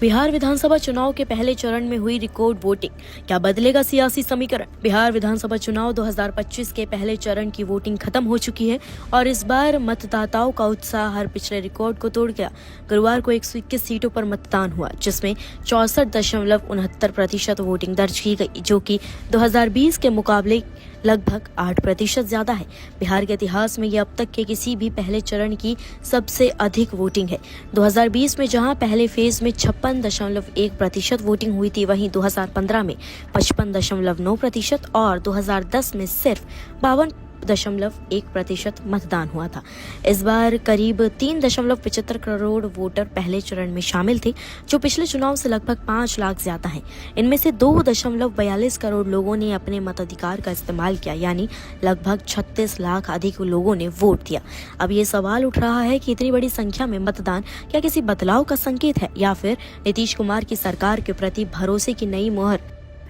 बिहार विधानसभा चुनाव के पहले चरण में हुई रिकॉर्ड वोटिंग, क्या बदलेगा सियासी समीकरण। बिहार विधानसभा चुनाव 2025 के पहले चरण की वोटिंग खत्म हो चुकी है और इस बार मतदाताओं का उत्साह हर पिछले रिकॉर्ड को तोड़ गया। गुरुवार को 121 सीटों पर मतदान हुआ, जिसमें 64.69% वोटिंग दर्ज की गई, जो कि 2020 के मुकाबले लगभग 8% ज्यादा है। बिहार के इतिहास में यह अब तक के किसी भी पहले चरण की सबसे अधिक वोटिंग है। 2020 में जहां पहले फेज में 56.1% वोटिंग हुई थी, वहीं 2015 में 55.9% और 2010 में सिर्फ 52.1% मतदान हुआ था। इस बार करीब 3.75 करोड़ वोटर पहले चरण में शामिल थे, जो पिछले चुनाव से लगभग 5 लाख ज्यादा है। इनमें से 2.42 करोड़ लोगों ने अपने मताधिकार का इस्तेमाल किया, यानी लगभग 36 लाख अधिक लोगों ने वोट दिया। अब ये सवाल उठ रहा है कि इतनी बड़ी संख्या में मतदान क्या किसी बदलाव का संकेत है या फिर नीतीश कुमार की सरकार के प्रति भरोसे की नई मोहर।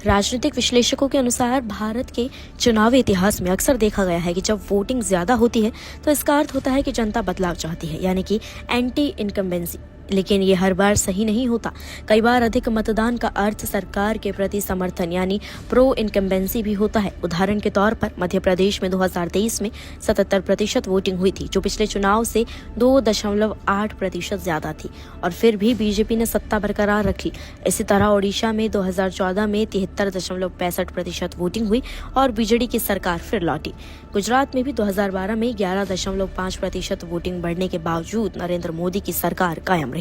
राजनीतिक विश्लेषकों के अनुसार भारत के चुनावी इतिहास में अक्सर देखा गया है कि जब वोटिंग ज्यादा होती है तो इसका अर्थ होता है कि जनता बदलाव चाहती है, यानी कि एंटी इनकम्बेंसी। लेकिन ये हर बार सही नहीं होता। कई बार अधिक मतदान का अर्थ सरकार के प्रति समर्थन यानी प्रो इनकम्बेंसी भी होता है। उदाहरण के तौर पर मध्य प्रदेश में 2023 में 77% वोटिंग हुई थी, जो पिछले चुनाव से 2.8% ज्यादा थी, और फिर भी बीजेपी ने सत्ता बरकरार रखी। इसी तरह ओडिशा में 2014 में 73.65% वोटिंग हुई और बीजेडी की सरकार फिर लौटी। गुजरात में भी 2012 में 11.5% वोटिंग बढ़ने के बावजूद नरेंद्र मोदी की सरकार कायम रही।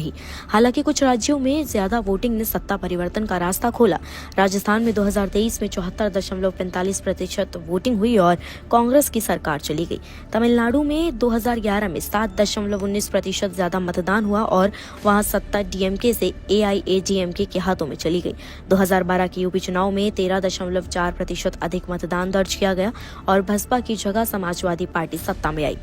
हालांकि कुछ राज्यों में ज्यादा वोटिंग ने सत्ता परिवर्तन का रास्ता खोला। राजस्थान में 2023 में 74.45% वोटिंग हुई और कांग्रेस की सरकार चली गई। तमिलनाडु में 2011 में 7.19% ज्यादा मतदान हुआ और वहां सत्ता डीएमके से एआईएडीएमके के हाथों में चली गई। 2012 के यूपी चुनाव में 13.4% अधिक मतदान दर्ज किया गया और बसपा की जगह समाजवादी पार्टी सत्ता में आई।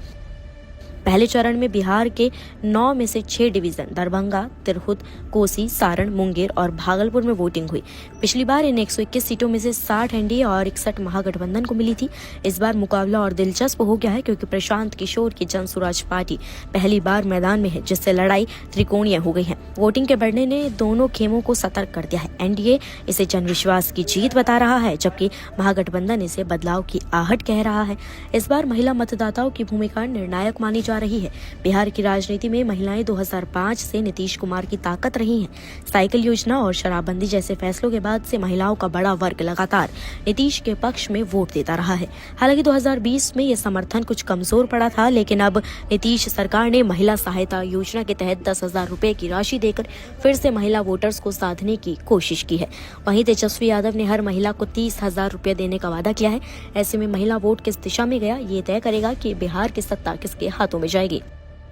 पहले चरण में बिहार के 9 में से 6 डिवीजन दरभंगा, तिरहुत, कोसी, सारण, मुंगेर और भागलपुर में वोटिंग हुई। पिछली बार इन 121 सीटों में से 60 एनडीए और 61 महागठबंधन को मिली थी। इस बार मुकाबला और दिलचस्प हो गया है क्योंकि प्रशांत किशोर की जनसुराज पार्टी पहली बार मैदान में है, जिससे लड़ाई त्रिकोणीय हो गई है। वोटिंग के बढ़ने ने दोनों खेमों को सतर्क कर दिया है। एनडीए इसे जनविश्वास की जीत बता रहा है, जबकि महागठबंधन इसे बदलाव की आहट कह रहा है। इस बार महिला मतदाताओं की भूमिका निर्णायक मानी जा रही है। बिहार की राजनीति में महिलाएं 2005 से नीतीश कुमार की ताकत रही हैं। साइकिल योजना और शराबबंदी जैसे फैसलों के बाद से महिलाओं का बड़ा वर्ग लगातार नीतीश के पक्ष में वोट देता रहा है। हालांकि 2020 में यह समर्थन कुछ कमजोर पड़ा था, लेकिन अब नीतीश सरकार ने महिला सहायता योजना के तहत 10,000 रुपए की राशि देकर फिर से महिला वोटर्स को साधने की कोशिश की है। वहीं तेजस्वी यादव ने हर महिला को 30,000 रुपए देने का वादा किया है। ऐसे में महिला वोट किस दिशा में गया, ये तय करेगा कि बिहार की सत्ता किसके हाथों में जाएगी।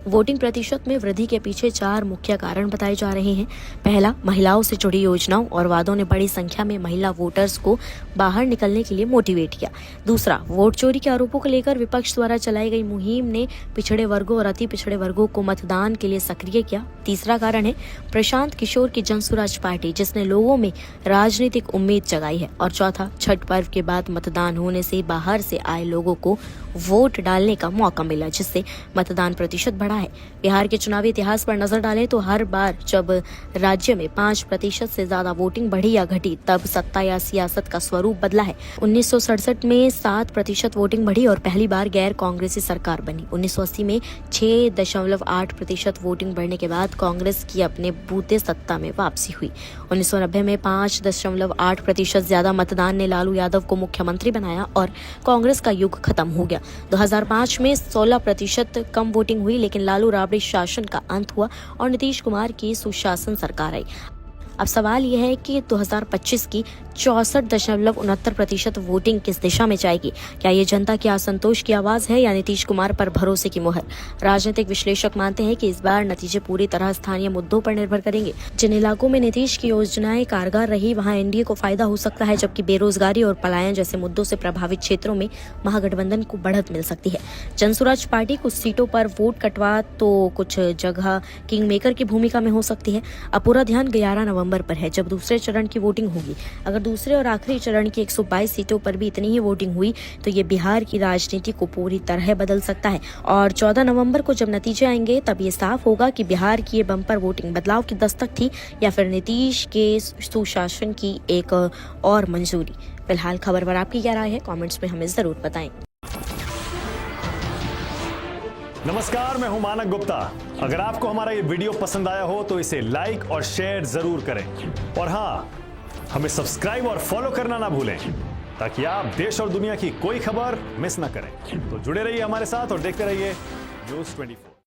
वोटिंग प्रतिशत में वृद्धि के पीछे 4 मुख्य कारण बताए जा रहे हैं। पहला, महिलाओं से जुड़ी योजनाओं और वादों ने बड़ी संख्या में महिला वोटर्स को बाहर निकलने के लिए मोटिवेट किया। दूसरा, वोट चोरी के आरोपों को लेकर विपक्ष द्वारा चलाई गई मुहिम ने पिछड़े वर्गों और अति पिछड़े वर्गों को मतदान के लिए सक्रिय किया। तीसरा कारण है प्रशांत किशोर की जनसुराज पार्टी, जिसने लोगों में राजनीतिक उम्मीद जगाई है। और चौथा, छठ पर्व के बाद मतदान होने से बाहर से आए लोगों को वोट डालने का मौका मिला, जिससे मतदान प्रतिशत बढ़ा है। बिहार के चुनावी इतिहास पर नजर डालें तो हर बार जब राज्य में 5% से ज्यादा वोटिंग बढ़ी या घटी, तब सत्ता या सियासत का स्वरूप बदला है। 1967 में 7% वोटिंग बढ़ी और पहली बार गैर कांग्रेसी सरकार बनी। 1980 में 6.8% वोटिंग बढ़ने के बाद कांग्रेस की अपने बूते सत्ता में वापसी हुई। 1990 में 5.8% ज्यादा मतदान ने लालू यादव को मुख्यमंत्री बनाया और कांग्रेस का युग खत्म हो गया। 2005 में 16% कम वोटिंग हुई, लेकिन लालू राबड़ी शासन का अंत हुआ और नीतीश कुमार की सुशासन सरकार आई। अब सवाल यह है कि 2025 की 64.69% वोटिंग किस दिशा में जाएगी। क्या ये जनता के असंतोष की आवाज है या नीतीश कुमार पर भरोसे की मुहर। राजनीतिक विश्लेषक मानते हैं कि इस बार नतीजे पूरी तरह स्थानीय मुद्दों पर निर्भर करेंगे। जिन इलाकों में नीतीश की योजनाएं कारगर रही, वहां एनडीए को फायदा हो सकता है, जबकि बेरोजगारी और पलायन जैसे मुद्दों से प्रभावित क्षेत्रों में महागठबंधन को बढ़त मिल सकती है। जनसुराज पार्टी कुछ सीटों पर वोट कटवा तो कुछ जगह किंग मेकर की भूमिका में हो सकती है। अब पूरा ध्यान 11 नवंबर नवंबर पर है, जब दूसरे चरण की वोटिंग होगी। अगर दूसरे और आखिरी चरण की 122 सीटों पर भी इतनी ही वोटिंग हुई तो ये बिहार की राजनीति को पूरी तरह बदल सकता है। और 14 नवंबर को जब नतीजे आएंगे तब ये साफ होगा कि बिहार की ये बम्पर वोटिंग बदलाव की दस्तक थी या फिर नीतीश के सुशासन की एक और मंजूरी। फिलहाल खबर पर आपकी क्या राय है, कमेंट्स में हमें जरूर बताएं। नमस्कार, मैं हूं मानक गुप्ता। अगर आपको हमारा ये वीडियो पसंद आया हो तो इसे लाइक और शेयर जरूर करें और हाँ, हमें सब्सक्राइब और फॉलो करना ना भूलें ताकि आप देश और दुनिया की कोई खबर मिस ना करें। तो जुड़े रहिए हमारे साथ और देखते रहिए न्यूज़ 24।